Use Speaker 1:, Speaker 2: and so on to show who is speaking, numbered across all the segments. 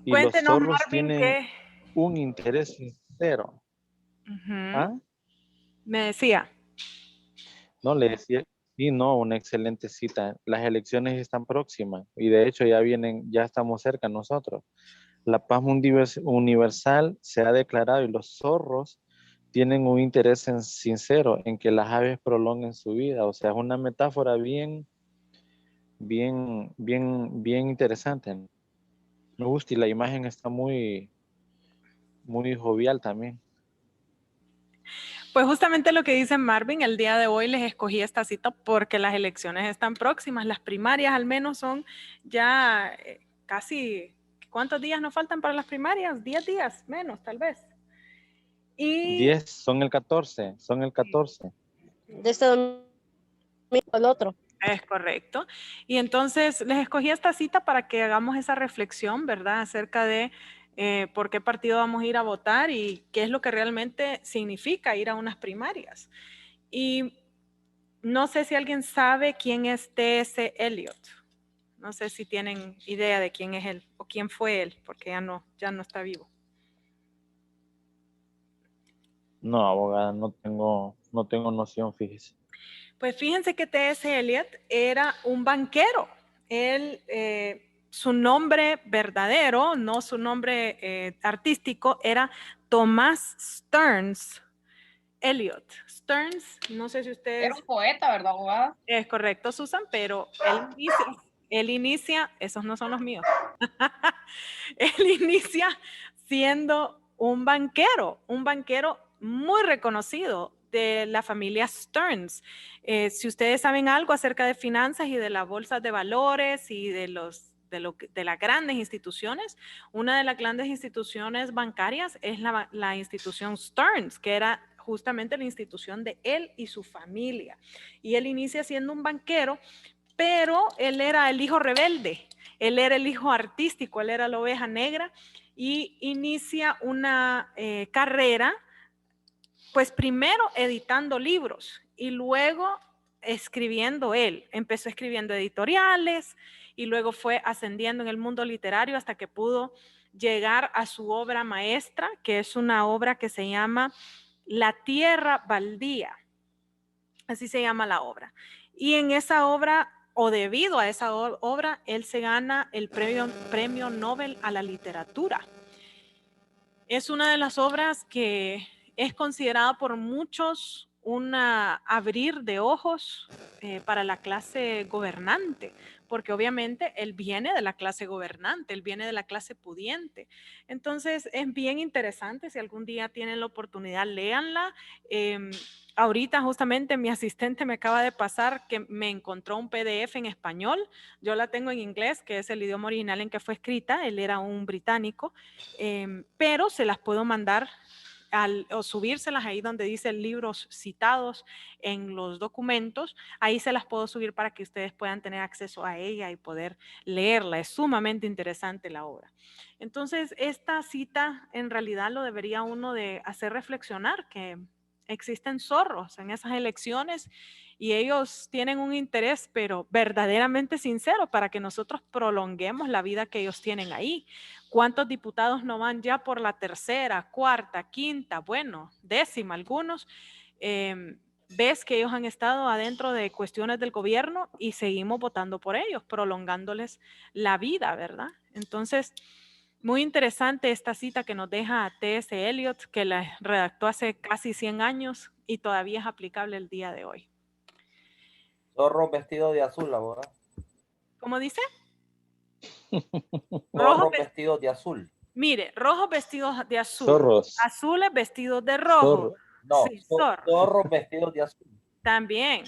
Speaker 1: Y los
Speaker 2: Cuéntenos,
Speaker 1: zorros
Speaker 2: Marvin,
Speaker 1: tienen
Speaker 2: que
Speaker 1: un interés sincero. ¿Ah?
Speaker 2: me decía.
Speaker 1: No, le decía, sí, no, una excelente cita. Las elecciones están próximas y de hecho ya vienen, ya estamos cerca nosotros. La paz universal se ha declarado y los zorros tienen un interés sincero en que las aves prolonguen su vida. O sea, es una metáfora bien interesante. Me gusta y la imagen está muy jovial también.
Speaker 2: Pues justamente lo que dice Marvin, el día de hoy les escogí esta cita porque las elecciones están próximas, las primarias al menos son ya casi, ¿cuántos días nos faltan para las primarias? 10 días, menos tal vez. Y
Speaker 1: 10 son el 14.
Speaker 3: De este domingo al otro.
Speaker 2: es correcto. Y entonces les escogí esta cita para que hagamos esa reflexión, ¿verdad? Acerca de por qué partido vamos a ir a votar y qué es lo que realmente significa ir a unas primarias. Y no sé si alguien sabe quién es T.S. Eliot. No sé si tienen idea de quién es él o quién fue él, porque ya no está vivo.
Speaker 1: No, abogada, no tengo noción, fíjese.
Speaker 2: Pues fíjense que T.S. Eliot era un banquero. Él, su nombre verdadero, no su nombre artístico, era Thomas Stearns Eliot. Stearns, no sé si ustedes...
Speaker 4: Era un poeta, ¿verdad, abogada?
Speaker 2: Es correcto, Susan, pero él inicia, esos no son los míos. Él inicia siendo un banquero muy reconocido de la familia Stearns. Si ustedes saben algo acerca de finanzas y de las bolsas de valores y de las grandes instituciones, una de las grandes instituciones bancarias es la institución Stearns, que era justamente la institución de él y su familia. Y él inicia siendo un banquero, pero él era el hijo rebelde, él era el hijo artístico, él era la oveja negra y inicia una carrera, pues primero editando libros y luego escribiendo él. Empezó escribiendo editoriales y luego fue ascendiendo en el mundo literario hasta que pudo llegar a su obra maestra, que es una obra que se llama La Tierra Baldía. Así se llama la obra. Y en esa obra, o debido a esa obra, él se gana el premio Nobel a la literatura. Es una de las obras que es considerada por muchos un abrir de ojos para la clase gobernante, porque obviamente él viene de la clase gobernante, él viene de la clase pudiente. Entonces es bien interesante, si algún día tienen la oportunidad, léanla. Ahorita justamente mi asistente me acaba de pasar que me encontró un PDF en español, yo la tengo en inglés, que es el idioma original en que fue escrita, él era un británico, pero se las puedo mandar o subírselas ahí donde dice libros citados en los documentos, ahí se las puedo subir para que ustedes puedan tener acceso a ella y poder leerla. Es sumamente interesante la obra. Entonces, esta cita en realidad lo debería uno de hacer reflexionar, que existen zorros en esas elecciones y ellos tienen un interés, pero verdaderamente sincero, para que nosotros prolonguemos la vida que ellos tienen ahí. ¿Cuántos diputados no van ya por la tercera, cuarta, quinta, bueno, décima algunos? Ves que ellos han estado adentro de cuestiones del gobierno y seguimos votando por ellos, prolongándoles la vida, ¿verdad? Entonces, muy interesante esta cita que nos deja T.S. Eliot, que la redactó hace casi 100 años y todavía es aplicable el día de hoy.
Speaker 5: Zorro vestido de azul, abogado.
Speaker 2: ¿Cómo dice?
Speaker 5: Zorro vestido de azul.
Speaker 2: Mire, rojos vestidos de azul,
Speaker 1: Zorros.
Speaker 2: azules vestidos de rojo.
Speaker 5: No,
Speaker 2: Sí, zorro.
Speaker 5: zorro vestido de azul.
Speaker 2: También,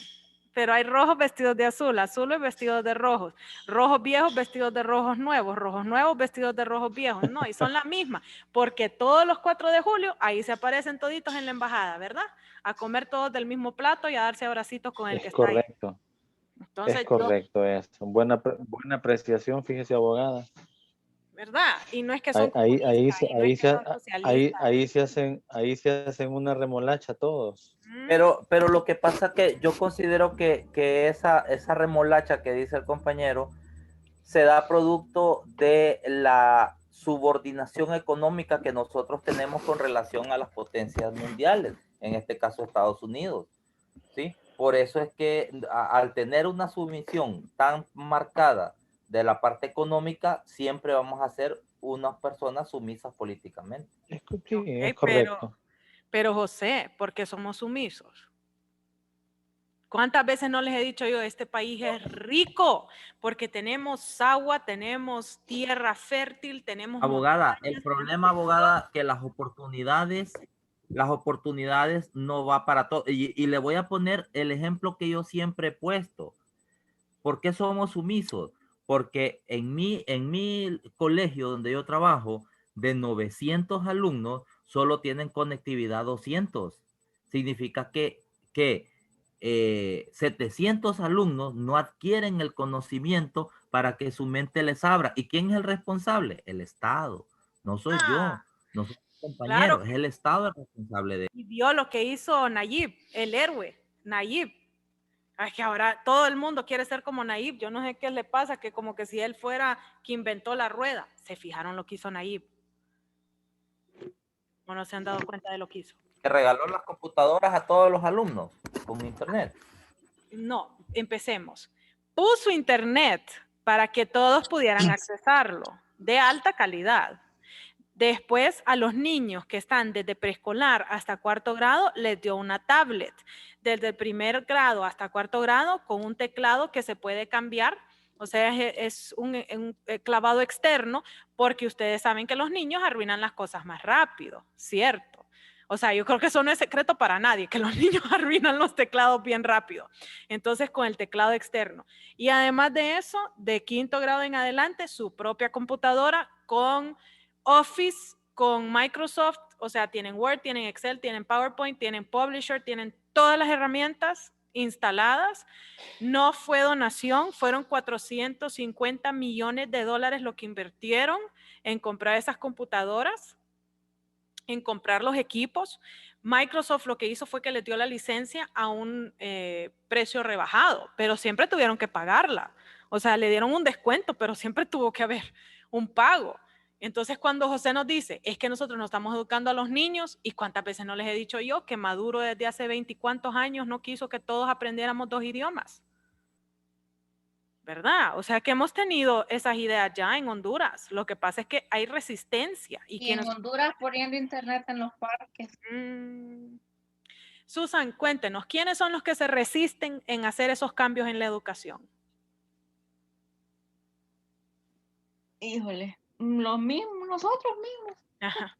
Speaker 2: pero hay rojos vestidos de azul, azules vestidos de rojos, rojos viejos vestidos de rojos nuevos vestidos de rojos viejos. No, y son la misma, porque todos los 4 de julio ahí se aparecen toditos en la embajada, ¿verdad? A comer todos del mismo plato y a darse abracitos con el que
Speaker 1: Es
Speaker 2: está ahí.
Speaker 1: correcto.
Speaker 2: Entonces
Speaker 1: Es correcto eso. Buena apreciación, fíjese, abogada.
Speaker 2: ¿verdad? Y no es que son
Speaker 1: Ahí,
Speaker 2: comunistas,
Speaker 1: ahí,
Speaker 2: y no es que son socialistas.
Speaker 1: ahí se hacen una remolacha todos.
Speaker 5: Pero lo que pasa es que yo considero que esa remolacha que dice el compañero se da producto de la subordinación económica que nosotros tenemos con relación a las potencias mundiales, en este caso Estados Unidos, ¿sí? Por eso es que al tener una sumisión tan marcada de la parte económica, siempre vamos a ser unas personas sumisas políticamente.
Speaker 1: Sí, es
Speaker 2: Ok,
Speaker 1: correcto.
Speaker 2: pero José, ¿por qué somos sumisos? ¿Cuántas veces no les he dicho yo, este país es rico porque tenemos agua, tenemos tierra fértil, tenemos
Speaker 5: Abogada, el
Speaker 2: montañas,
Speaker 5: problema, abogada, que las oportunidades no va para todo. Y le voy a poner el ejemplo que yo siempre he puesto. ¿Por qué somos sumisos? Porque en mi colegio donde yo trabajo, de 900 alumnos, solo tienen conectividad 200. Significa que 700 alumnos no adquieren el conocimiento para que su mente les abra. ¿Y quién es el responsable? El Estado. No soy yo, no soy mi
Speaker 2: claro,
Speaker 5: compañero, es el Estado el responsable de eso.
Speaker 2: y vio lo que hizo Nayib, el héroe, Nayib. Es que ahora todo el mundo quiere ser como Nayib. Yo no sé qué le pasa, que como que si él fuera quien inventó la rueda. ¿Se fijaron lo que hizo Nayib? ¿O no se han dado cuenta de lo que hizo?
Speaker 5: Que regaló las computadoras a todos los alumnos con internet.
Speaker 2: No, empecemos. Puso internet para que todos pudieran accesarlo, de alta calidad. Después, a los niños que están desde preescolar hasta cuarto grado, les dio una tablet. Desde el primer grado hasta cuarto grado, con un teclado que se puede cambiar. O sea, es un clavado externo, porque ustedes saben que los niños arruinan las cosas más rápido, ¿cierto? O sea, yo creo que eso no es secreto para nadie, que los niños arruinan los teclados bien rápido. Entonces, con el teclado externo. Y además de eso, de quinto grado en adelante, su propia computadora con Office, con Microsoft, o sea, tienen Word, tienen Excel, tienen PowerPoint, tienen Publisher, tienen todas las herramientas instaladas. No fue donación, fueron 450 millones de dólares lo que invirtieron en comprar esas computadoras, en comprar los equipos. Microsoft lo que hizo fue que les dio la licencia a un precio rebajado, pero siempre tuvieron que pagarla. O sea, le dieron un descuento, pero siempre tuvo que haber un pago. Entonces, cuando José nos dice, es que nosotros no estamos educando a los niños, y cuántas veces no les he dicho yo que Maduro desde hace 20 y cuantos años no quiso que todos aprendiéramos 2 idiomas. ¿Verdad? O sea que hemos tenido esas ideas ya en Honduras. Lo que pasa es que hay resistencia.
Speaker 4: Y en Honduras poniendo internet en los parques.
Speaker 2: Susan, cuéntenos, ¿quiénes son los que se resisten en hacer esos cambios en la educación?
Speaker 4: Híjole, los mismos, nosotros mismos.
Speaker 2: Ajá.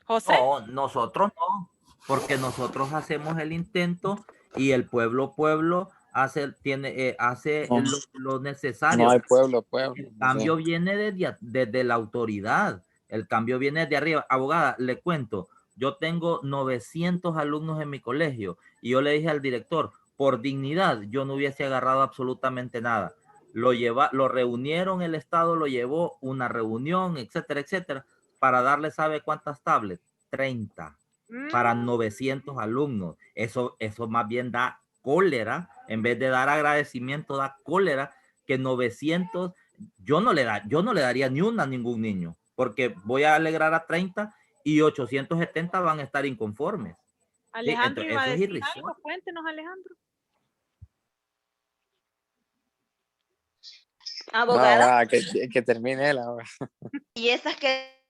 Speaker 2: José.
Speaker 5: No, nosotros no, porque nosotros hacemos el intento y el pueblo hace
Speaker 1: No.
Speaker 5: lo necesario.
Speaker 1: No hay pueblo.
Speaker 5: El cambio viene desde la autoridad, el cambio viene desde arriba. Abogada, le cuento, yo tengo 900 alumnos en mi colegio y yo le dije al director, por dignidad, yo no hubiese agarrado absolutamente nada. Lo reunieron, el Estado lo llevó, una reunión, etcétera, etcétera, para darle, ¿sabe cuántas tablets? 30 para 900 alumnos. Eso más bien da cólera, en vez de dar agradecimiento, da cólera que 900, yo no le daría ni una a ningún niño, porque voy a alegrar a 30 y 870 van a estar inconformes.
Speaker 2: Alejandro,
Speaker 5: sí,
Speaker 2: iba a
Speaker 5: eso es
Speaker 2: decir
Speaker 5: irrisorio.
Speaker 2: algo, cuéntenos, Alejandro.
Speaker 3: Abogada.
Speaker 1: No, que termine él ahora.
Speaker 3: Y esas que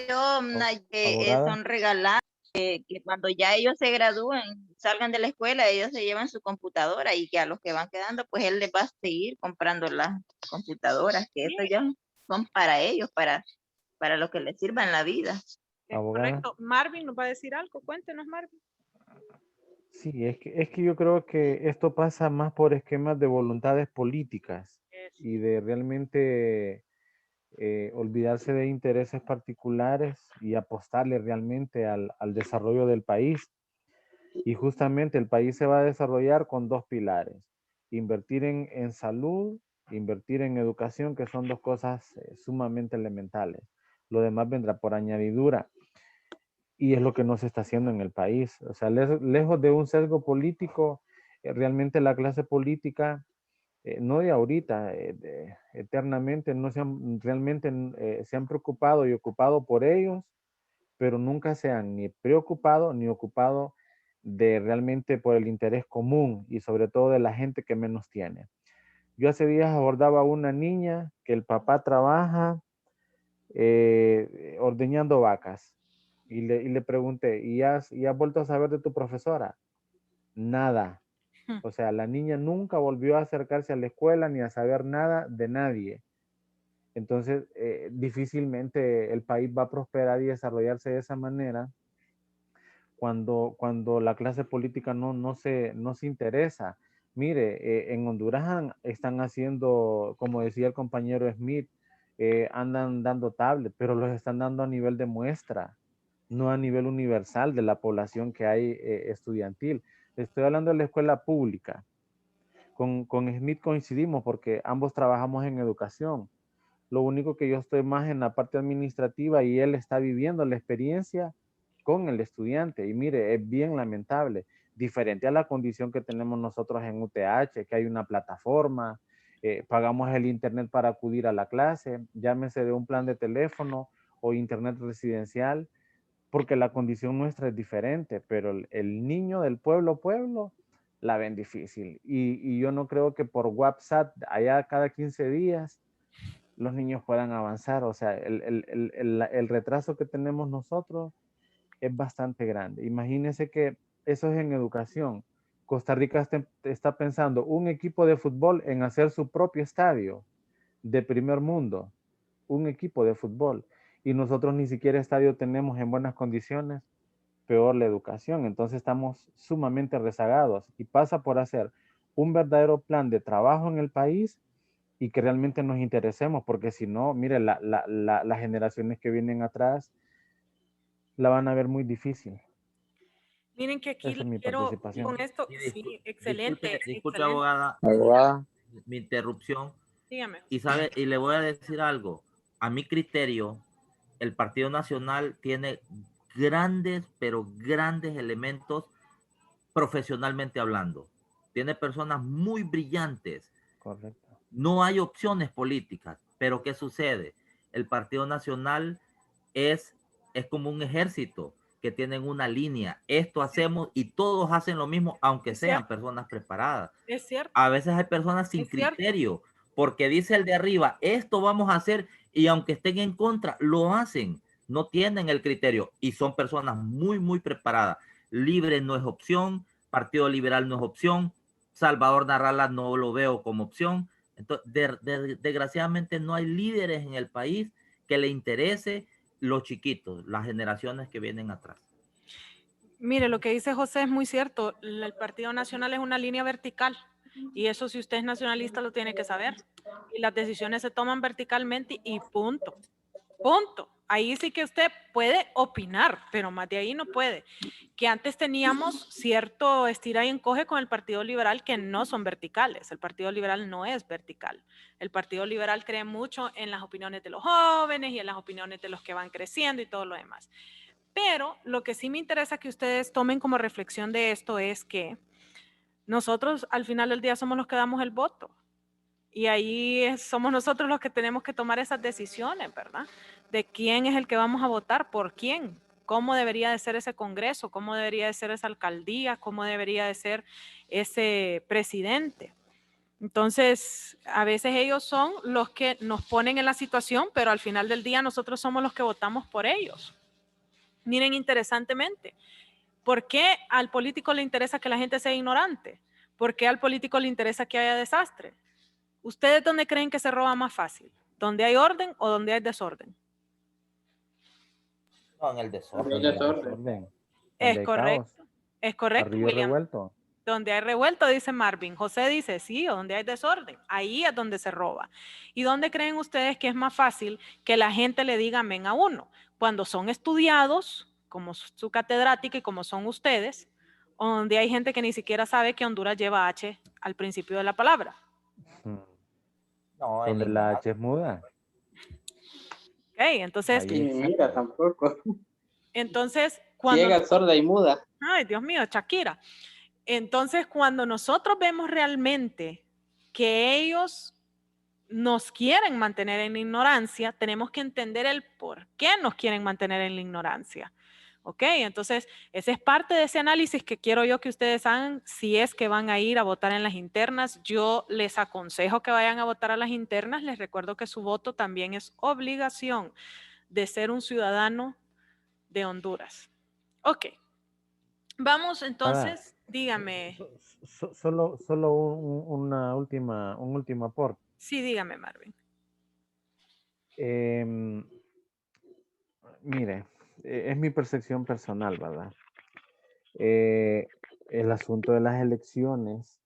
Speaker 3: son regaladas, que cuando ya ellos se gradúen, salgan de la escuela, ellos se llevan su computadora, y que a los que van quedando, pues él les va a seguir comprando las computadoras, que eso ya son para ellos, para lo que les sirva en la vida.
Speaker 2: Es
Speaker 1: Abogada.
Speaker 2: correcto. Marvin nos va a decir algo. Cuéntenos, Marvin.
Speaker 1: Sí, es que yo creo que esto pasa más por esquemas de voluntades políticas y de realmente olvidarse de intereses particulares y apostarle realmente al desarrollo del país. Y justamente el país se va a desarrollar con dos pilares: invertir en salud, invertir en educación, que son dos cosas sumamente elementales. Lo demás vendrá por añadidura. Y es lo que no se está haciendo en el país. O sea, lejos de un sesgo político, realmente la clase política no de ahorita, eternamente, no se han, realmente se han preocupado y ocupado por ellos, pero nunca se han ni preocupado ni ocupado de realmente por el interés común y sobre todo de la gente que menos tiene. Yo hace días abordaba a una niña que el papá trabaja ordeñando vacas y le pregunté, ¿y has vuelto a saber de tu profesora? Nada. O sea, la niña nunca volvió a acercarse a la escuela ni a saber nada de nadie. Entonces, difícilmente el país va a prosperar y desarrollarse de esa manera cuando la clase política no se interesa. Mire, en Honduras están haciendo, como decía el compañero Smith, andan dando tablets, pero los están dando a nivel de muestra, no a nivel universal de la población que hay estudiantil. Estoy hablando de la escuela pública. Con Smith coincidimos porque ambos trabajamos en educación. Lo único que yo estoy más en la parte administrativa y él está viviendo la experiencia con el estudiante. Y mire, es bien lamentable, diferente a la condición que tenemos nosotros en UTH, que hay una plataforma, pagamos el internet para acudir a la clase, llámese de un plan de teléfono o internet residencial, porque la condición nuestra es diferente, pero el niño del pueblo la ven difícil. Y yo no creo que por WhatsApp, allá cada 15 días, los niños puedan avanzar. O sea, el retraso que tenemos nosotros es bastante grande. Imagínense que eso es en educación. Costa Rica está pensando un equipo de fútbol en hacer su propio estadio de primer mundo, un equipo de fútbol. Y nosotros ni siquiera estadio tenemos en buenas condiciones, peor la educación. Entonces estamos sumamente rezagados y pasa por hacer un verdadero plan de trabajo en el país y que realmente nos interesemos, porque si no, mire, las generaciones que vienen atrás la van a ver muy difícil.
Speaker 2: Miren que aquí
Speaker 1: Esa es mi
Speaker 2: quiero,
Speaker 1: participación.
Speaker 2: con esto,
Speaker 5: Y
Speaker 2: sí, excelente,
Speaker 5: disculpe,
Speaker 2: excelente.
Speaker 5: abogada,
Speaker 6: Abogada,
Speaker 5: mi interrupción.
Speaker 2: Dígame.
Speaker 5: Y le voy a decir algo. A mi criterio, el Partido Nacional tiene grandes, pero grandes elementos profesionalmente hablando. Tiene personas muy brillantes.
Speaker 1: Correcto.
Speaker 5: No hay opciones políticas, pero ¿qué sucede? El Partido Nacional es como un ejército que tienen una línea. Esto hacemos y todos hacen lo mismo, aunque sean personas preparadas.
Speaker 2: Es cierto.
Speaker 5: A veces hay personas sin criterio, porque dice el de arriba, esto vamos a hacer, y aunque estén en contra, lo hacen. No tienen el criterio y son personas muy, muy preparadas. Libre no es opción, Partido Liberal no es opción, Salvador Narrala no lo veo como opción. Entonces, desgraciadamente no hay líderes en el país que le interese los chiquitos, las generaciones que vienen atrás.
Speaker 2: Mire, lo que dice José es muy cierto. El Partido Nacional es una línea vertical y eso, si usted es nacionalista, lo tiene que saber. Y las decisiones se toman verticalmente y punto. Punto. Ahí sí que usted puede opinar, pero más de ahí no puede. Que antes teníamos cierto estira y encoge con el Partido Liberal que no son verticales. El Partido Liberal no es vertical. El Partido Liberal cree mucho en las opiniones de los jóvenes y en las opiniones de los que van creciendo y todo lo demás. Pero lo que sí me interesa que ustedes tomen como reflexión de esto es que nosotros al final del día somos los que damos el voto. Y ahí somos nosotros los que tenemos que tomar esas decisiones, ¿verdad? De quién es el que vamos a votar, por quién, cómo debería de ser ese congreso, cómo debería de ser esa alcaldía, cómo debería de ser ese presidente. Entonces, a veces ellos son los que nos ponen en la situación, pero al final del día nosotros somos los que votamos por ellos. Miren, interesantemente, ¿por qué al político le interesa que la gente sea ignorante? ¿Por qué al político le interesa que haya desastre? ¿Ustedes dónde creen que se roba más fácil? ¿Dónde hay orden o donde hay desorden?
Speaker 5: No, en el desorden.
Speaker 6: el desorden.
Speaker 2: Es
Speaker 1: Donde hay
Speaker 2: correcto.
Speaker 1: caos,
Speaker 2: Es correcto,
Speaker 1: río
Speaker 2: William.
Speaker 1: revuelto.
Speaker 2: Donde hay revuelto, dice Marvin. José dice, sí, donde hay desorden. Ahí es donde se roba. ¿Y dónde creen ustedes que es más fácil que la gente le diga amén a uno? Cuando son estudiados, como su catedrática y como son ustedes, o donde hay gente que ni siquiera sabe que Honduras lleva H al principio de la palabra.
Speaker 5: No,
Speaker 1: Donde la H es muda.
Speaker 2: Ok, entonces.
Speaker 6: Y mira, tampoco.
Speaker 2: Entonces, cuando.
Speaker 6: Ciega, sorda y muda.
Speaker 2: Ay, Dios mío, Shakira. Entonces, cuando nosotros vemos realmente que ellos nos quieren mantener en la ignorancia, tenemos que entender el por qué nos quieren mantener en la ignorancia. ¿Ok? Entonces, ese es parte de ese análisis que quiero yo que ustedes hagan si es que van a ir a votar en las internas. Yo les aconsejo que vayan a votar a las internas. Les recuerdo que su voto también es obligación de ser un ciudadano de Honduras. Ok. Vamos entonces, dígame.
Speaker 1: Solo un último aporte.
Speaker 2: Sí, dígame, Marvin.
Speaker 1: Mire, es mi percepción personal, ¿verdad? El asunto de las elecciones,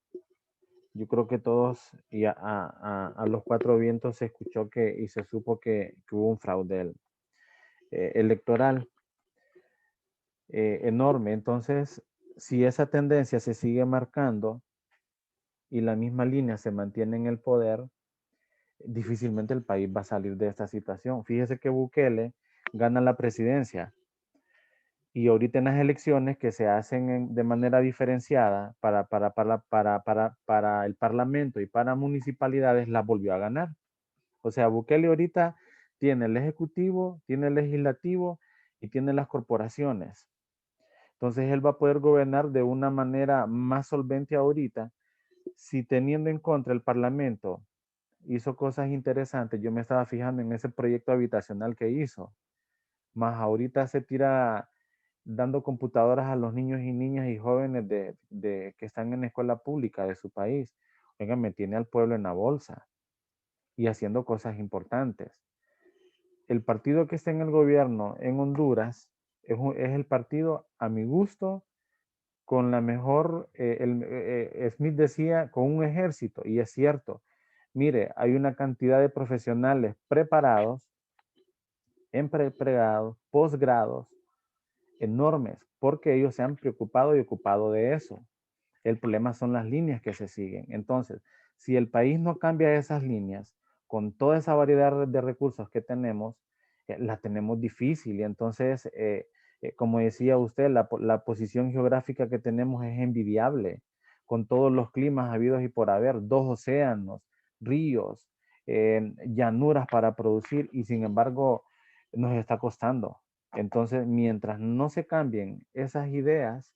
Speaker 1: yo creo que todos y a los cuatro vientos se escuchó y se supo que hubo un fraude electoral enorme. Entonces, si esa tendencia se sigue marcando y la misma línea se mantiene en el poder, difícilmente el país va a salir de esta situación. Fíjese que Bukele gana la presidencia y ahorita en las elecciones que se hacen de manera diferenciada para el Parlamento y para municipalidades, la volvió a ganar. O sea, Bukele ahorita tiene el Ejecutivo, tiene el Legislativo y tiene las corporaciones. Entonces él va a poder gobernar de una manera más solvente ahorita si teniendo en contra el Parlamento hizo cosas interesantes. Yo me estaba fijando en ese proyecto habitacional que hizo. Más ahorita se tira dando computadoras a los niños y niñas y jóvenes que están en la escuela pública de su país. Oigan, me tiene al pueblo en la bolsa y haciendo cosas importantes. El partido que está en el gobierno en Honduras es el partido, a mi gusto, con la mejor, Smith decía, con un ejército, y es cierto. Mire, hay una cantidad de profesionales preparados, en pregrados, posgrados, enormes, porque ellos se han preocupado y ocupado de eso. El problema son las líneas que se siguen. Entonces, si el país no cambia esas líneas, con toda esa variedad de recursos que tenemos, la tenemos difícil. Y entonces, como decía usted, la posición geográfica que tenemos es envidiable, con todos los climas habidos y por haber, 2 océanos, ríos, llanuras para producir, y sin embargo, nos está costando. Entonces, mientras no se cambien esas ideas,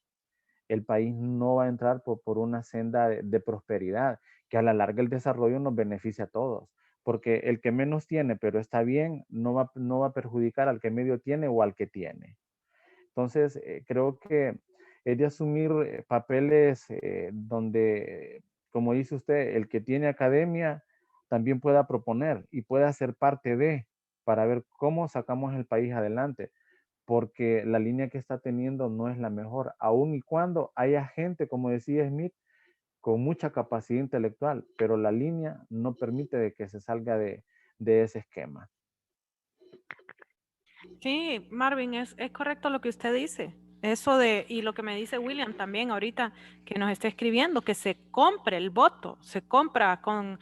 Speaker 1: el país no va a entrar por una senda de prosperidad, que a la larga el desarrollo nos beneficia a todos, porque el que menos tiene, pero está bien, no va a perjudicar al que medio tiene o al que tiene. Entonces, creo que es de asumir papeles donde, como dice usted, el que tiene academia también pueda proponer y pueda ser parte para ver cómo sacamos el país adelante, porque la línea que está teniendo no es la mejor, aun y cuando haya gente, como decía Smith, con mucha capacidad intelectual, pero la línea no permite de que se salga de ese esquema.
Speaker 2: Sí, Marvin, es correcto lo que usted dice. Eso y lo que me dice William también ahorita que nos está escribiendo, que se compre el voto, se compra con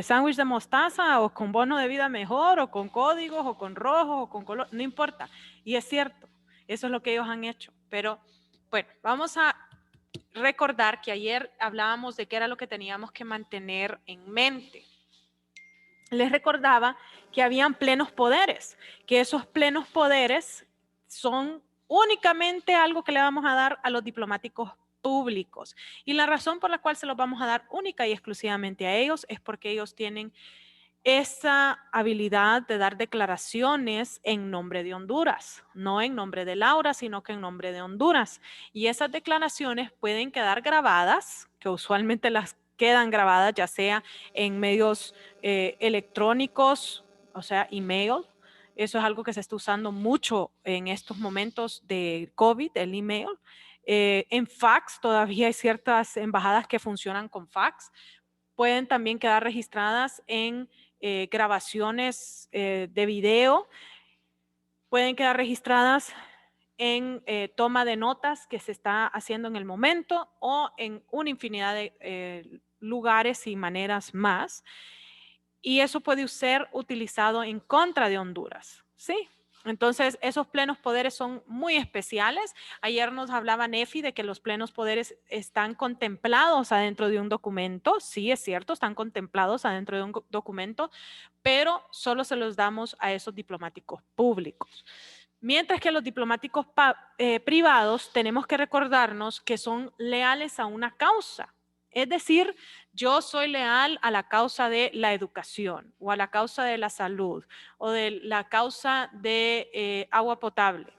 Speaker 2: sándwich de mostaza o con bono de vida mejor o con códigos o con rojos o con color, no importa. Y es cierto, eso es lo que ellos han hecho. Pero bueno, vamos a recordar que ayer hablábamos de qué era lo que teníamos que mantener en mente. Les recordaba que habían plenos poderes, que esos plenos poderes son únicamente algo que le vamos a dar a los diplomáticos públicos. Y la razón por la cual se los vamos a dar única y exclusivamente a ellos es porque ellos tienen esa habilidad de dar declaraciones en nombre de Honduras, no en nombre de Laura, sino que en nombre de Honduras. Y esas declaraciones pueden quedar grabadas, que usualmente las quedan grabadas ya sea en medios electrónicos, o sea, email. Eso es algo que se está usando mucho en estos momentos de COVID, el email. En fax, todavía hay ciertas embajadas que funcionan con fax. Pueden también quedar registradas en grabaciones de video, pueden quedar registradas en toma de notas que se está haciendo en el momento o en una infinidad de lugares y maneras más. Y eso puede ser utilizado en contra de Honduras, ¿sí? Entonces, esos plenos poderes son muy especiales. Ayer nos hablaba Nefi de que los plenos poderes están contemplados adentro de un documento. Sí, es cierto, están contemplados adentro de un documento, pero solo se los damos a esos diplomáticos públicos. Mientras que los diplomáticos privados tenemos que recordarnos que son leales a una causa. Es decir, yo soy leal a la causa de la educación o a la causa de la salud o de la causa de agua potable.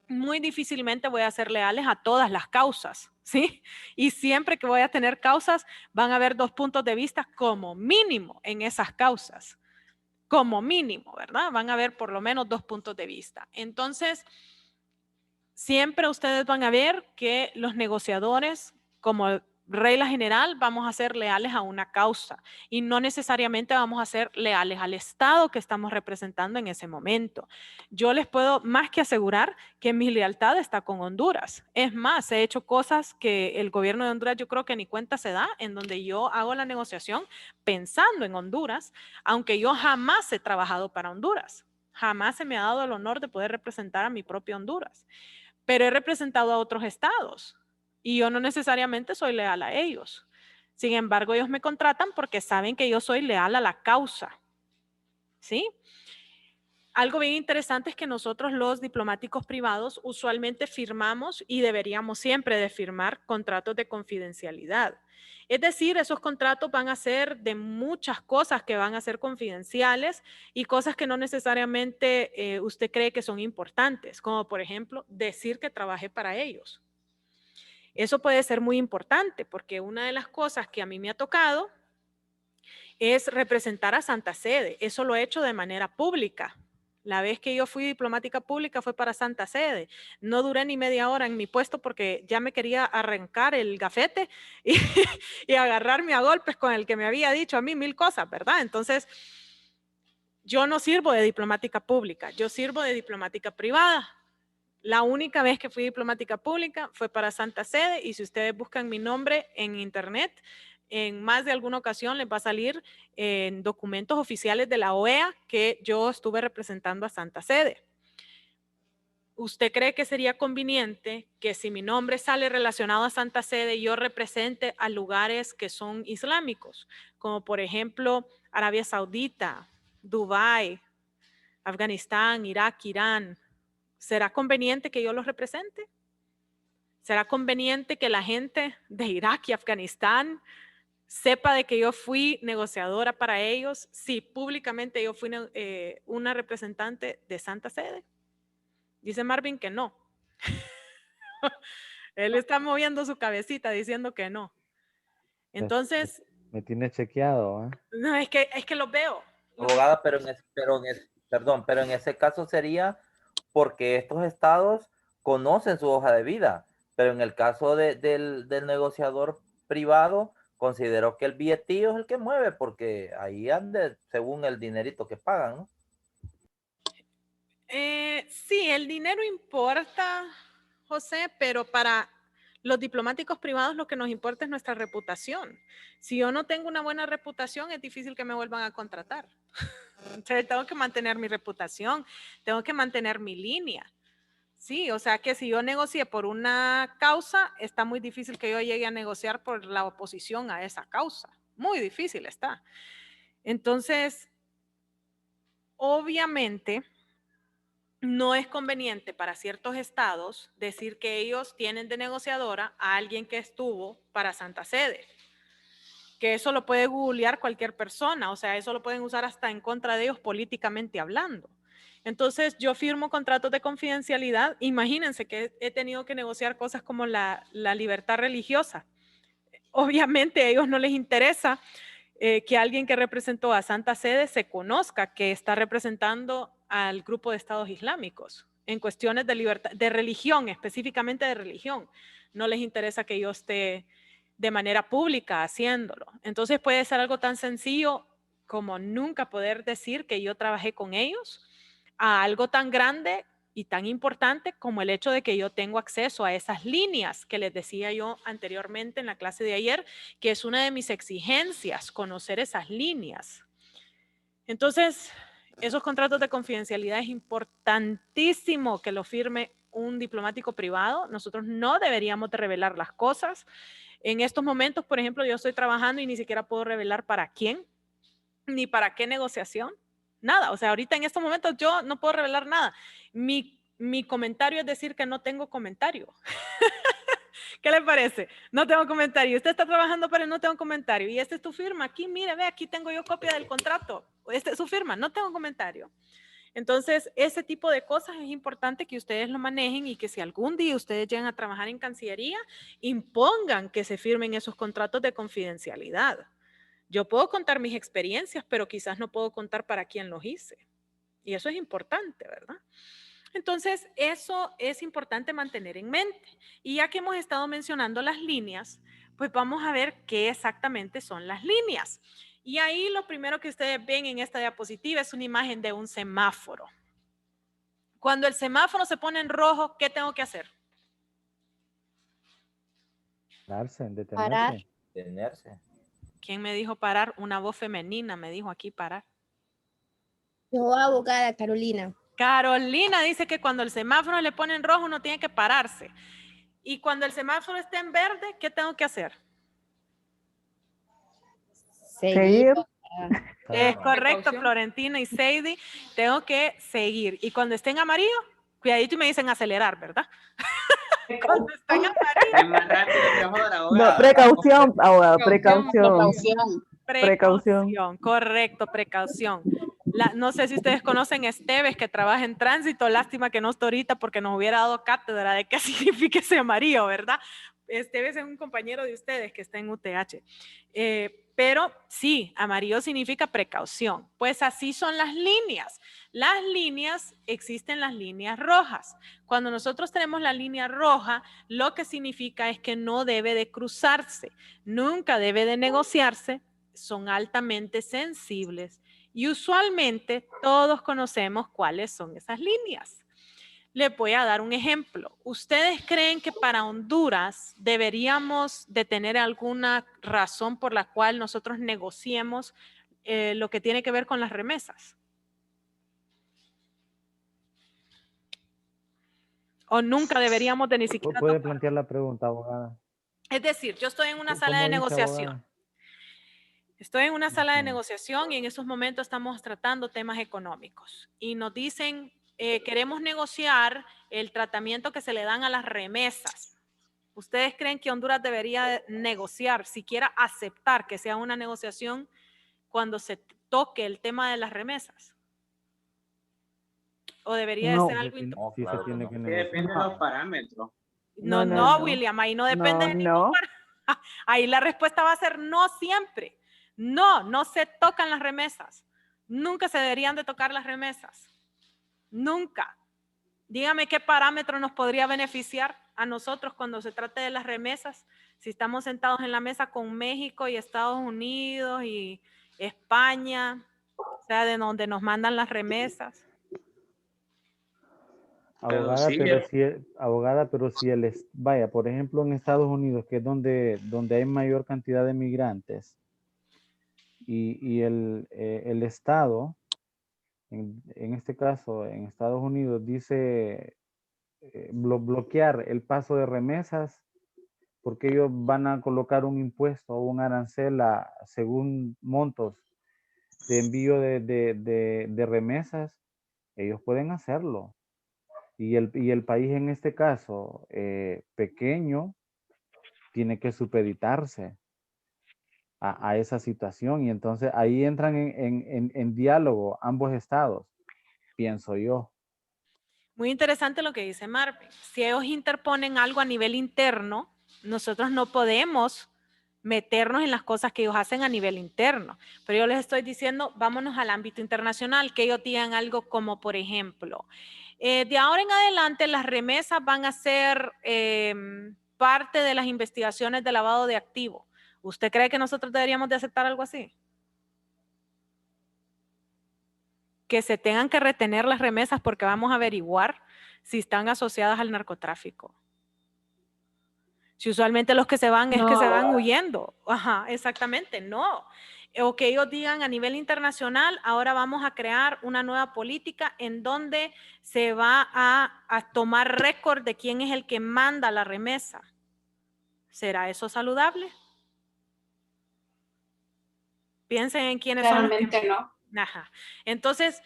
Speaker 2: Muy difícilmente voy a ser leales a todas las causas, ¿sí? Y siempre que voy a tener causas, van a haber 2 puntos de vista como mínimo en esas causas. Como mínimo, ¿verdad? Van a haber por lo menos 2 puntos de vista. Entonces, siempre ustedes van a ver que los negociadores, como regla general, vamos a ser leales a una causa y no necesariamente vamos a ser leales al Estado que estamos representando en ese momento. Yo les puedo más que asegurar que mi lealtad está con Honduras. Es más, he hecho cosas que el gobierno de Honduras yo creo que ni cuenta se da, en donde yo hago la negociación pensando en Honduras, aunque yo jamás he trabajado para Honduras. Jamás se me ha dado el honor de poder representar a mi propio Honduras, pero he representado a otros estados y yo no necesariamente soy leal a ellos. Sin embargo, ellos me contratan porque saben que yo soy leal a la causa. ¿Sí? Algo bien interesante es que nosotros los diplomáticos privados usualmente firmamos y deberíamos siempre de firmar contratos de confidencialidad. Es decir, esos contratos van a ser de muchas cosas que van a ser confidenciales y cosas que no necesariamente usted cree que son importantes, como por ejemplo decir que trabajé para ellos. Eso puede ser muy importante porque una de las cosas que a mí me ha tocado es representar a Santa Sede. Eso lo he hecho de manera pública. La vez que yo fui diplomática pública fue para Santa Sede. No duré ni media hora en mi puesto porque ya me quería arrancar el gafete y agarrarme a golpes con el que me había dicho a mí 1000 cosas, ¿verdad? Entonces, yo no sirvo de diplomática pública, yo sirvo de diplomática privada. La única vez que fui diplomática pública fue para Santa Sede y si ustedes buscan mi nombre en internet, en más de alguna ocasión les va a salir en documentos oficiales de la OEA que yo estuve representando a Santa Sede. ¿Usted cree que sería conveniente que si mi nombre sale relacionado a Santa Sede, yo represente a lugares que son islámicos, como por ejemplo Arabia Saudita, Dubái, Afganistán, Irak, Irán? ¿Será conveniente que yo los represente? ¿Será conveniente que la gente de Irak y Afganistán sepa de que yo fui negociadora para ellos si públicamente yo fui una representante de Santa Sede? Dice Marvin que no. Él está moviendo su cabecita diciendo que no. Entonces,
Speaker 1: Me tiene chequeado, ¿eh?
Speaker 2: no, es que los veo.
Speaker 5: Abogada, pero en ese caso sería porque estos estados conocen su hoja de vida, pero en el caso del negociador privado, considero que el billetillo es el que mueve, porque ahí ande según el dinerito que pagan, ¿no?
Speaker 2: Sí, el dinero importa, José, pero para los diplomáticos privados lo que nos importa es nuestra reputación. Si yo no tengo una buena reputación, es difícil que me vuelvan a contratar. Entonces tengo que mantener mi reputación, tengo que mantener mi línea. Sí, o sea que si yo negocié por una causa, está muy difícil que yo llegue a negociar por la oposición a esa causa. Muy difícil está. Entonces, obviamente, no es conveniente para ciertos estados decir que ellos tienen de negociadora a alguien que estuvo para Santa Sede. Que eso lo puede googlear cualquier persona, o sea, eso lo pueden usar hasta en contra de ellos políticamente hablando. Entonces, yo firmo contratos de confidencialidad. Imagínense que he tenido que negociar cosas como la libertad religiosa. Obviamente a ellos no les interesa que alguien que representó a Santa Sede se conozca que está representando al grupo de estados islámicos en cuestiones de libertad, de religión, específicamente de religión. No les interesa que yo esté de manera pública haciéndolo. Entonces puede ser algo tan sencillo como nunca poder decir que yo trabajé con ellos, a algo tan grande y tan importante como el hecho de que yo tengo acceso a esas líneas que les decía yo anteriormente en la clase de ayer, que es una de mis exigencias, conocer esas líneas. Entonces, Esos contratos de confidencialidad es importantísimo que lo firme un diplomático privado. Nosotros no deberíamos de revelar las cosas. En estos momentos, por ejemplo, yo estoy trabajando y ni siquiera puedo revelar para quién, ni para qué negociación, nada. O sea, ahorita en estos momentos yo no puedo revelar nada. Mi comentario es decir que no tengo comentario. ¿Qué le parece? No tengo comentario. Usted está trabajando, pero no tengo comentario. Y esta es tu firma. Aquí, mire, ve, aquí tengo yo copia del contrato. Esta es su firma. No tengo comentario. Entonces, ese tipo de cosas es importante que ustedes lo manejen y que si algún día ustedes llegan a trabajar en Cancillería, impongan que se firmen esos contratos de confidencialidad. Yo puedo contar mis experiencias, pero quizás no puedo contar para quién los hice. Y eso es importante, ¿verdad? Entonces, eso es importante mantener en mente. Y ya que hemos estado mencionando las líneas, pues vamos a ver qué exactamente son las líneas. Y ahí lo primero que ustedes ven en esta diapositiva es una imagen de un semáforo. Cuando el semáforo se pone en rojo, ¿qué tengo que hacer?
Speaker 1: Pararse,
Speaker 7: Parar.
Speaker 1: detenerse.
Speaker 5: Tenerse.
Speaker 2: ¿Quién me dijo parar? Una voz femenina me dijo aquí parar.
Speaker 7: Yo, abogada Carolina.
Speaker 2: Carolina dice que cuando el semáforo le pone en rojo uno tiene que pararse. Y cuando el semáforo esté en verde, ¿qué tengo que hacer?
Speaker 7: Seguir.
Speaker 2: Es correcto,
Speaker 4: Precaución.
Speaker 2: Florentina y Sadie. Tengo que seguir. Y cuando esté en amarillo, cuidadito y me dicen acelerar, ¿verdad? Cuando esté en amarillo.
Speaker 6: Es más rápido que mejor ahora.
Speaker 8: No, precaución, abogado, precaución.
Speaker 2: Precaución, correcto, precaución. No sé si ustedes conocen a Esteves, que trabaja en tránsito. Lástima que no está ahorita porque nos hubiera dado cátedra de qué significa ese amarillo, ¿verdad? Esteves es un compañero de ustedes que está en UTH. Pero sí, amarillo significa precaución. Pues así son las líneas. Las líneas, existen las líneas rojas. Cuando nosotros tenemos la línea roja, lo que significa es que no debe de cruzarse, nunca debe de negociarse, son altamente sensibles y usualmente todos conocemos cuáles son esas líneas. Les voy a dar un ejemplo. ¿Ustedes creen que para Honduras deberíamos de tener alguna razón por la cual nosotros negociemos lo que tiene que ver con las remesas? ¿O nunca deberíamos de ni siquiera
Speaker 1: ¿Puede
Speaker 2: tocar?
Speaker 1: plantear la pregunta, abogada?
Speaker 2: Es decir, yo estoy en una sala de
Speaker 1: ¿Cómo dice,
Speaker 2: negociación.
Speaker 1: abogada?
Speaker 2: Estoy en una sala de
Speaker 1: Ujú.
Speaker 2: negociación y en esos momentos estamos tratando temas económicos. Y nos dicen, queremos negociar el tratamiento que se le dan a las remesas. ¿Ustedes creen que Honduras debería negociar, siquiera aceptar que sea una negociación cuando se toque el tema de las remesas? ¿O debería de
Speaker 1: No,
Speaker 2: ser
Speaker 1: se
Speaker 2: algo?
Speaker 1: tiene-
Speaker 5: No,
Speaker 1: sí se
Speaker 5: claro que
Speaker 1: tiene
Speaker 5: no.
Speaker 1: que
Speaker 6: Que
Speaker 1: negociar.
Speaker 6: depende de los parámetros.
Speaker 2: No,
Speaker 8: No.
Speaker 2: William, ahí no depende de ningún
Speaker 8: No.
Speaker 2: Ahí la respuesta va a ser no siempre. No se tocan las remesas. Nunca se deberían de tocar las remesas. Nunca. Dígame qué parámetro nos podría beneficiar a nosotros cuando se trate de las remesas. Si estamos sentados en la mesa con México y Estados Unidos y España, o sea, de donde nos mandan las remesas.
Speaker 1: Abogada,
Speaker 6: sí,
Speaker 1: pero si vaya, por ejemplo, en Estados Unidos, que es donde hay mayor cantidad de migrantes, y el Estado, en este caso, en Estados Unidos, dice bloquear el paso de remesas, porque ellos van a colocar un impuesto o un arancel según montos de envío de remesas, ellos pueden hacerlo. Y el país en este caso, pequeño, tiene que supeditarse a esa situación. Y entonces ahí entran en diálogo ambos estados, pienso yo.
Speaker 2: Muy interesante lo que dice Marvin. Si ellos interponen algo a nivel interno, nosotros no podemos meternos en las cosas que ellos hacen a nivel interno. Pero yo les estoy diciendo, vámonos al ámbito internacional, que ellos digan algo como, por ejemplo, de ahora en adelante las remesas van a ser parte de las investigaciones de lavado de activos. ¿Usted cree que nosotros deberíamos de aceptar algo así? Que se tengan que retener las remesas porque vamos a averiguar si están asociadas al narcotráfico. Si usualmente los que se van es que se van huyendo. Ajá, exactamente, no. o que ellos digan a nivel internacional, ahora vamos a crear una nueva política en donde se va a tomar récord de quién es el que manda la remesa. ¿Será eso saludable? Piensen en quiénes son los que...
Speaker 4: Realmente no.
Speaker 2: Ajá. Entonces,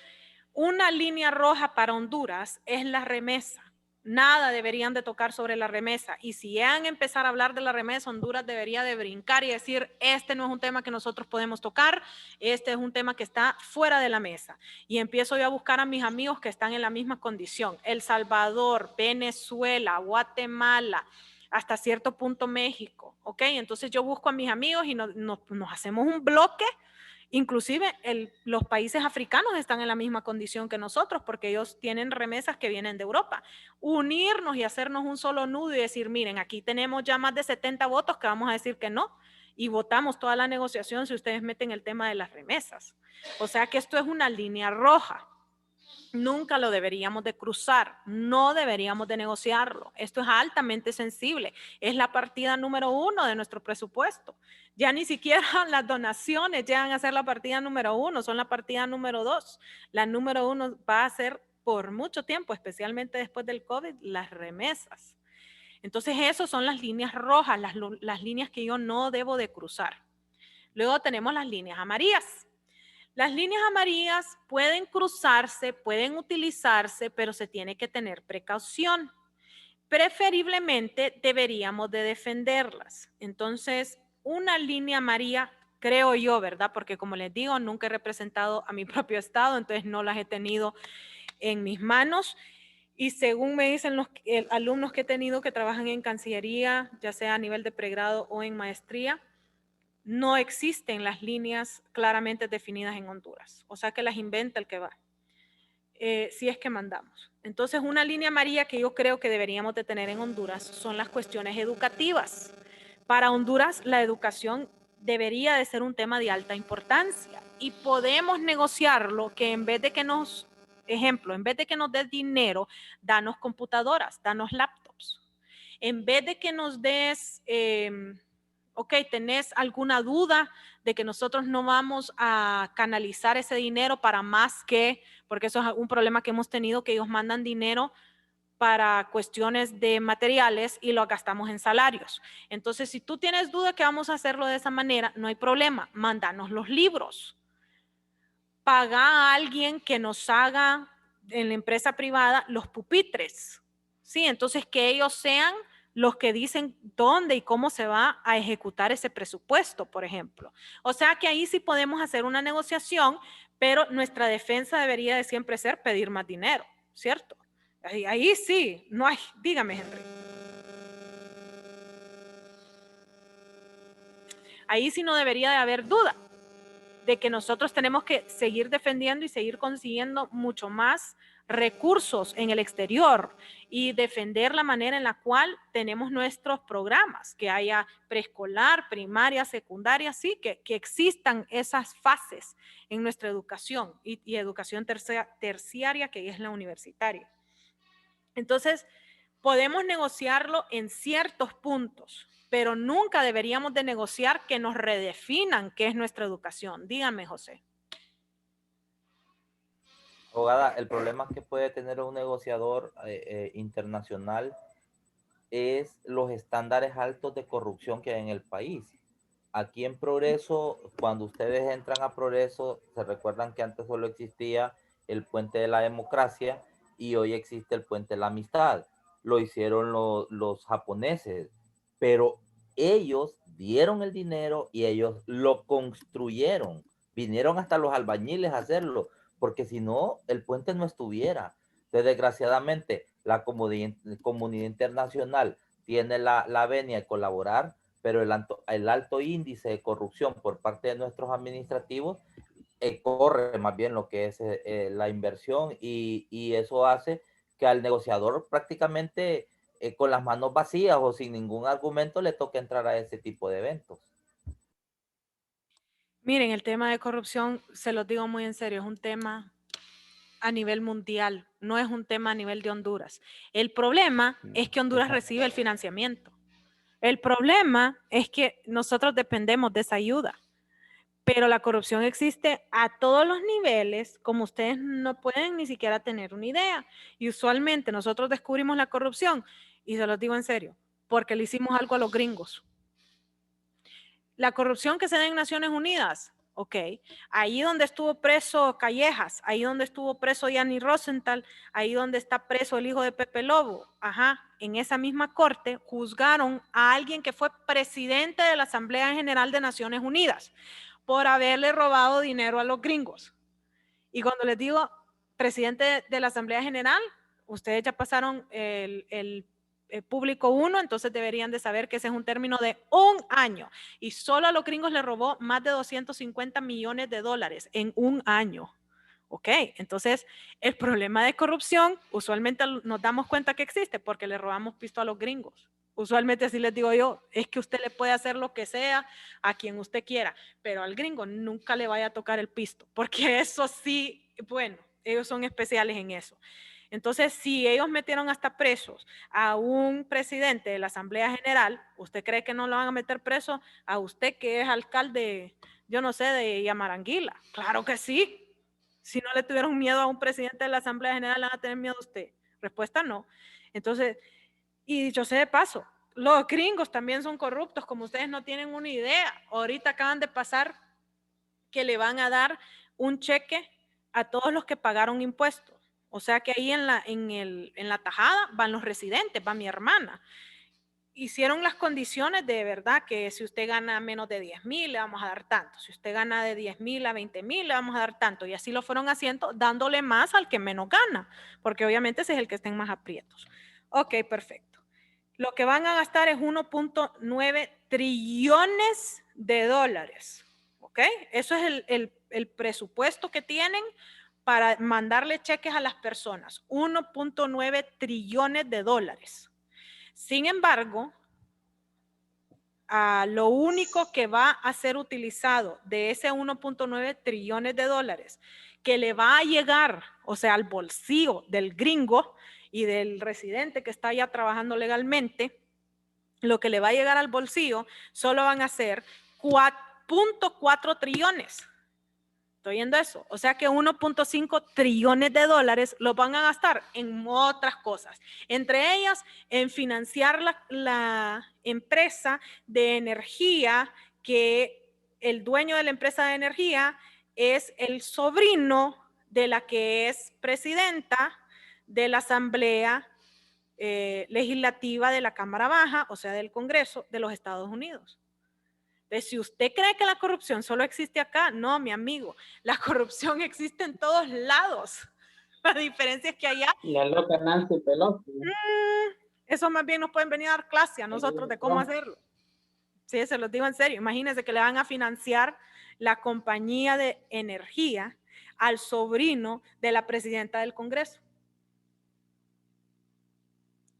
Speaker 2: una línea roja para Honduras es la remesa. Nada deberían de tocar sobre la remesa. Y si han empezar a hablar de la remesa, Honduras debería de brincar y decir, este no es un tema que nosotros podemos tocar, este es un tema que está fuera de la mesa. Y empiezo yo a buscar a mis amigos que están en la misma condición. El Salvador, Venezuela, Guatemala, hasta cierto punto México, ¿ok? Entonces yo busco a mis amigos y nos hacemos un bloque. Inclusive los países africanos están en la misma condición que nosotros porque ellos tienen remesas que vienen de Europa. Unirnos y hacernos un solo nudo y decir, miren, aquí tenemos ya más de 70 votos que vamos a decir que no y votamos toda la negociación si ustedes meten el tema de las remesas. O sea que esto es una línea roja. Nunca lo deberíamos de cruzar, no deberíamos de negociarlo. Esto es altamente sensible. Es la partida número 1 de nuestro presupuesto. Ya ni siquiera las donaciones llegan a ser la partida número 1, son la partida número 2. La número 1 va a ser por mucho tiempo, especialmente después del COVID, las remesas. Entonces, esas son las líneas rojas, las líneas que yo no debo de cruzar. Luego tenemos las líneas amarillas. Las líneas amarillas pueden cruzarse, pueden utilizarse, pero se tiene que tener precaución. Preferiblemente deberíamos de defenderlas. Entonces, una línea amarilla, creo yo, ¿verdad? Porque como les digo, nunca he representado a mi propio estado, entonces no las he tenido en mis manos. Y según me dicen los alumnos que he tenido que trabajan en Cancillería, ya sea a nivel de pregrado o en maestría, no existen las líneas claramente definidas en Honduras. O sea que las inventa el que va, si es que mandamos. Entonces, una línea amarilla que yo creo que deberíamos de tener en Honduras son las cuestiones educativas. Para Honduras, la educación debería de ser un tema de alta importancia y podemos negociarlo que en vez de que nos, ejemplo, en vez de que nos des dinero, danos computadoras, danos laptops. En vez de que nos des... ok, ¿tenés alguna duda de que nosotros no vamos a canalizar ese dinero para más que, porque eso es un problema que hemos tenido, que ellos mandan dinero para cuestiones de materiales y lo gastamos en salarios? Entonces, si tú tienes duda que vamos a hacerlo de esa manera, no hay problema, mándanos los libros. Paga a alguien que nos haga en la empresa privada los pupitres, ¿sí? Entonces, que ellos sean los que dicen dónde y cómo se va a ejecutar ese presupuesto, por ejemplo. O sea que ahí sí podemos hacer una negociación, pero nuestra defensa debería de siempre ser pedir más dinero, ¿cierto? Ahí sí, no hay, dígame, Henry. Ahí sí no debería de haber duda de que nosotros tenemos que seguir defendiendo y seguir consiguiendo mucho más recursos en el exterior y defender la manera en la cual tenemos nuestros programas, que haya preescolar, primaria, secundaria, sí, que existan esas fases en nuestra educación y educación terciaria, que es la universitaria. Entonces, podemos negociarlo en ciertos puntos, pero nunca deberíamos de negociar que nos redefinan qué es nuestra educación. Dígame, José.
Speaker 5: Abogada, el problema que puede tener un negociador internacional es los estándares altos de corrupción que hay en el país. Aquí en Progreso, cuando ustedes entran a Progreso, se recuerdan que antes solo existía el puente de la democracia y hoy existe el puente de la amistad. Lo hicieron los japoneses, pero ellos dieron el dinero y ellos lo construyeron. Vinieron hasta los albañiles a hacerlo, porque si no, el puente no estuviera. Entonces, desgraciadamente, la comunidad internacional tiene la venia de colaborar, pero el alto índice de corrupción por parte de nuestros administrativos corre más bien lo que es la inversión y eso hace que al negociador prácticamente con las manos vacías o sin ningún argumento le toque entrar a ese tipo de eventos.
Speaker 2: Miren, el tema de corrupción, se los digo muy en serio, es un tema a nivel mundial, no es un tema a nivel de Honduras. El problema es que Honduras recibe el financiamiento. El problema es que nosotros dependemos de esa ayuda. Pero la corrupción existe a todos los niveles, como ustedes no pueden ni siquiera tener una idea. Y usualmente nosotros descubrimos la corrupción, y se los digo en serio, porque le hicimos algo a los gringos. La corrupción que se da en Naciones Unidas, ok, ahí donde estuvo preso Callejas, ahí donde estuvo preso Gianni Rosenthal, ahí donde está preso el hijo de Pepe Lobo, ajá, en esa misma corte juzgaron a alguien que fue presidente de la Asamblea General de Naciones Unidas por haberle robado dinero a los gringos. Y cuando les digo presidente de la Asamblea General, ustedes ya pasaron el público 1, entonces deberían de saber que ese es un término de 1 año. Y solo a los gringos le robó más de 250 millones de dólares en 1 año. Ok, entonces el problema de corrupción usualmente nos damos cuenta que existe porque le robamos pisto a los gringos. Usualmente así les digo yo, es que usted le puede hacer lo que sea a quien usted quiera, pero al gringo nunca le vaya a tocar el pisto, porque eso sí, bueno, ellos son especiales en eso. Entonces, si ellos metieron hasta presos a un presidente de la Asamblea General, ¿usted cree que no lo van a meter preso a usted que es alcalde, yo no sé, de Yamaranguila? Claro que sí. Si no le tuvieron miedo a un presidente de la Asamblea General, ¿le van a tener miedo a usted? Respuesta no. Entonces, y dicho sea de paso, los gringos también son corruptos, como ustedes no tienen una idea. Ahorita acaban de pasar que le van a dar un cheque a todos los que pagaron impuestos. O sea que ahí en la tajada van los residentes, va mi hermana. Hicieron las condiciones de verdad que si usted gana menos de 10,000 le vamos a dar tanto, si usted gana de 10,000 a 20,000 le vamos a dar tanto, y así lo fueron haciendo, dándole más al que menos gana, porque obviamente ese es el que está en más aprietos. Ok, perfecto. Lo que van a gastar es 1.9 trillones de dólares, ¿ok? Eso es el presupuesto que tienen para mandarle cheques a las personas, 1.9 trillones de dólares. Sin embargo, lo único que va a ser utilizado de ese 1.9 trillones de dólares que le va a llegar, o sea, al bolsillo del gringo y del residente que está ya trabajando legalmente, lo que le va a llegar al bolsillo solo van a ser 4.4 trillones. ¿Estoy oyendo eso? O sea que 1.5 trillones de dólares los van a gastar en otras cosas. Entre ellas, en financiar la empresa de energía, que el dueño de la empresa de energía es el sobrino de la que es presidenta de la Asamblea Legislativa de la Cámara Baja, o sea, del Congreso de los Estados Unidos. Entonces, si usted cree que la corrupción solo existe acá, no, mi amigo, la corrupción existe en todos lados. La diferencia es que allá...
Speaker 6: La loca Nancy Pelosi.
Speaker 2: Eso más bien nos pueden venir a dar clase a nosotros de cómo hacerlo. Sí, se los digo en serio. Imagínense que le van a financiar la compañía de energía al sobrino de la presidenta del Congreso.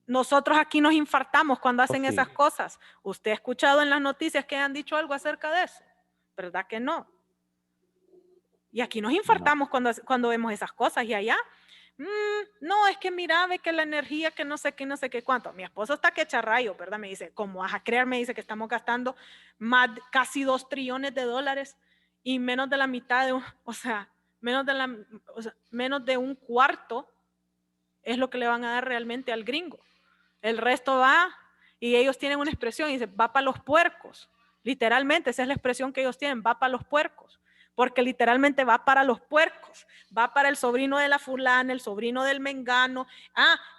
Speaker 2: Nosotros aquí nos infartamos cuando hacen esas cosas. ¿Usted ha escuchado en las noticias que han dicho algo acerca de eso? ¿Verdad que no? Y aquí nos infartamos cuando vemos esas cosas. Y allá, no, es que mira, ve que la energía, que no sé qué cuánto. Mi esposo está que echa rayos, ¿verdad? Me dice, ¿cómo vas a creer? Me dice que estamos gastando casi 2 trillones de dólares y menos de la mitad de, menos de un cuarto es lo que le van a dar realmente al gringo. El resto va, y ellos tienen una expresión, y dice, va para los puercos. Literalmente, esa es la expresión que ellos tienen, va para los puercos. Porque literalmente va para los puercos. Va para el sobrino de la fulana, el sobrino del mengano.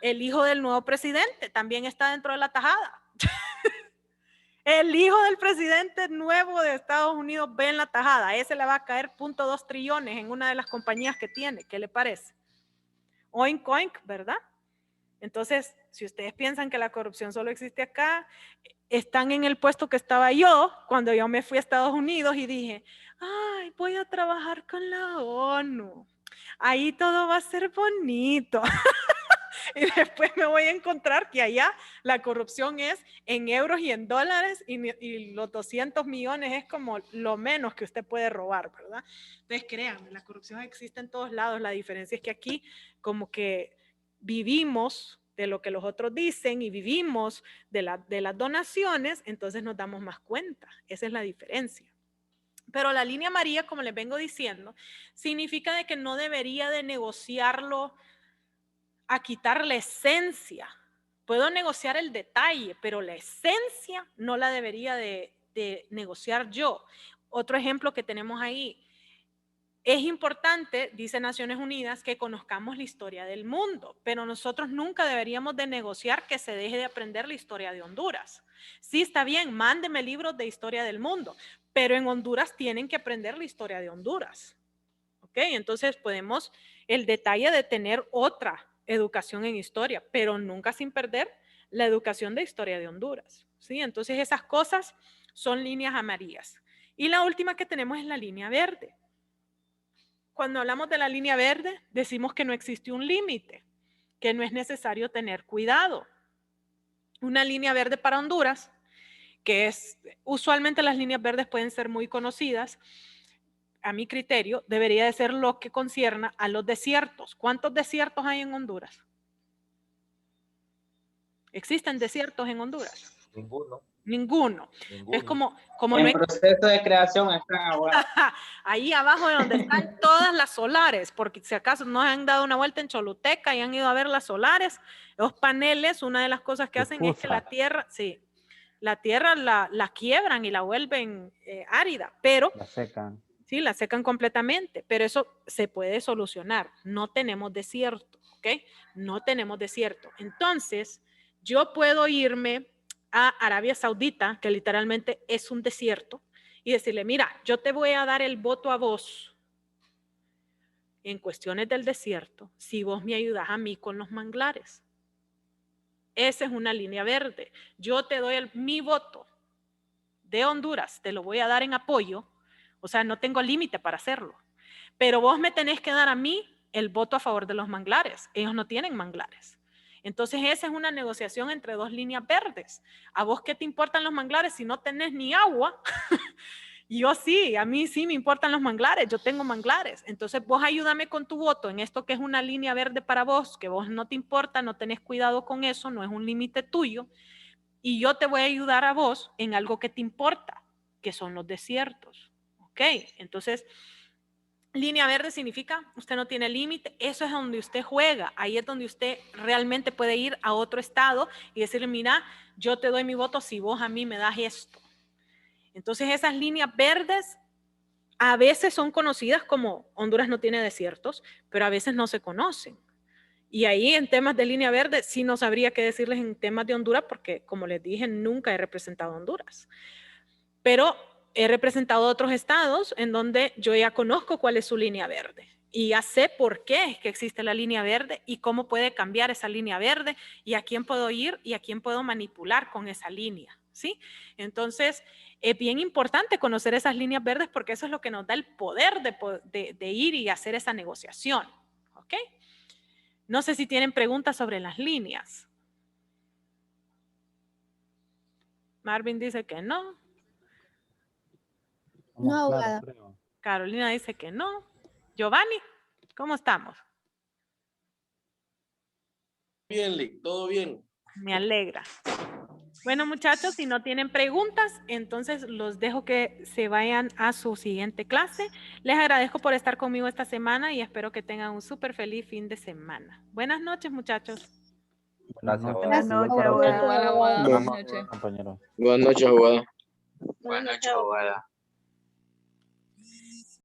Speaker 2: El hijo del nuevo presidente también está dentro de la tajada. El hijo del presidente nuevo de Estados Unidos ve en la tajada. Ese le va a caer 0.2 trillones en una de las compañías que tiene. ¿Qué le parece? Oink, oink, ¿verdad? Entonces, si ustedes piensan que la corrupción solo existe acá, están en el puesto que estaba yo cuando yo me fui a Estados Unidos y dije, ay, voy a trabajar con la ONU. Ahí todo va a ser bonito. Y después me voy a encontrar que allá la corrupción es en euros y en dólares y los 200 millones es como lo menos que usted puede robar, ¿verdad? Entonces, créanme, la corrupción existe en todos lados. La diferencia es que aquí como que vivimos de lo que los otros dicen y vivimos de las donaciones, entonces nos damos más cuenta. Esa es la diferencia. Pero la línea amarilla, como les vengo diciendo, significa de que no debería de negociarlo a quitar la esencia. Puedo negociar el detalle, pero la esencia no la debería de negociar yo. Otro ejemplo que tenemos ahí. Es importante, dice Naciones Unidas, que conozcamos la historia del mundo, pero nosotros nunca deberíamos de negociar que se deje de aprender la historia de Honduras. Sí, está bien, mándeme libros de historia del mundo, pero en Honduras tienen que aprender la historia de Honduras. ¿Ok? Entonces podemos el detalle de tener otra educación en historia, pero nunca sin perder la educación de historia de Honduras. ¿Sí? Entonces esas cosas son líneas amarillas. Y la última que tenemos es la línea verde. Cuando hablamos de la línea verde, decimos que no existe un límite, que no es necesario tener cuidado. Una línea verde para Honduras, que es, usualmente las líneas verdes pueden ser muy conocidas, a mi criterio, debería de ser lo que concierne a los desiertos. ¿Cuántos desiertos hay en Honduras? ¿Existen desiertos en Honduras?
Speaker 5: Ninguno.
Speaker 2: Ninguno. Es como
Speaker 6: En
Speaker 2: no hay...
Speaker 6: proceso de creación están ahora.
Speaker 2: Ahí abajo de donde están todas las solares, porque si acaso no han dado una vuelta en Choluteca y han ido a ver las solares, los paneles, una de las cosas que hacen es que la tierra, sí, la tierra la quiebran y la vuelven árida, pero...
Speaker 9: La secan.
Speaker 2: Sí, la secan completamente, pero eso se puede solucionar. No tenemos desierto, ¿ok? No tenemos desierto. Entonces, yo puedo irme a Arabia Saudita, que literalmente es un desierto, y decirle, mira, yo te voy a dar el voto a vos en cuestiones del desierto si vos me ayudas a mí con los manglares. Esa es una línea verde. Yo te doy mi voto de Honduras, te lo voy a dar en apoyo. O sea, no tengo límite para hacerlo. Pero vos me tenés que dar a mí el voto a favor de los manglares. Ellos no tienen manglares. Entonces, esa es una negociación entre dos líneas verdes. ¿A vos qué te importan los manglares si no tenés ni agua? Yo sí, a mí sí me importan los manglares. Yo tengo manglares. Entonces, vos ayúdame con tu voto en esto que es una línea verde para vos, que vos no te importa, no tenés cuidado con eso, no es un límite tuyo. Y yo te voy a ayudar a vos en algo que te importa, que son los desiertos. Ok, entonces, línea verde significa usted no tiene límite, eso es donde usted juega, ahí es donde usted realmente puede ir a otro estado y decirle, mira, yo te doy mi voto si vos a mí me das esto. Entonces, esas líneas verdes a veces son conocidas como Honduras no tiene desiertos, pero a veces no se conocen. Y ahí en temas de línea verde sí no sabría qué decirles en temas de Honduras porque, como les dije, nunca he representado a Honduras. Pero he representado otros estados en donde yo ya conozco cuál es su línea verde y ya sé por qué es que existe la línea verde y cómo puede cambiar esa línea verde y a quién puedo ir y a quién puedo manipular con esa línea, ¿sí? Entonces, es bien importante conocer esas líneas verdes porque eso es lo que nos da el poder de ir y hacer esa negociación, ¿ok? No sé si tienen preguntas sobre las líneas. Marvin dice que no.
Speaker 7: No, abogada.
Speaker 2: Carolina dice que no. Giovanni, ¿cómo estamos?
Speaker 10: Bien, Lick, todo bien.
Speaker 2: Me alegra. Bueno, muchachos, si no tienen preguntas, entonces los dejo que se vayan a su siguiente clase. Les agradezco por estar conmigo esta semana y espero que tengan un súper feliz fin de semana. Buenas noches, muchachos.
Speaker 5: Gracias.
Speaker 8: Buenas noches,
Speaker 4: Igual,
Speaker 8: abogada.
Speaker 4: abogada.
Speaker 1: Buenas
Speaker 4: Buenas noches.
Speaker 1: compañero.
Speaker 10: Buenas noches, abogada.
Speaker 3: Buenas noches, abogada.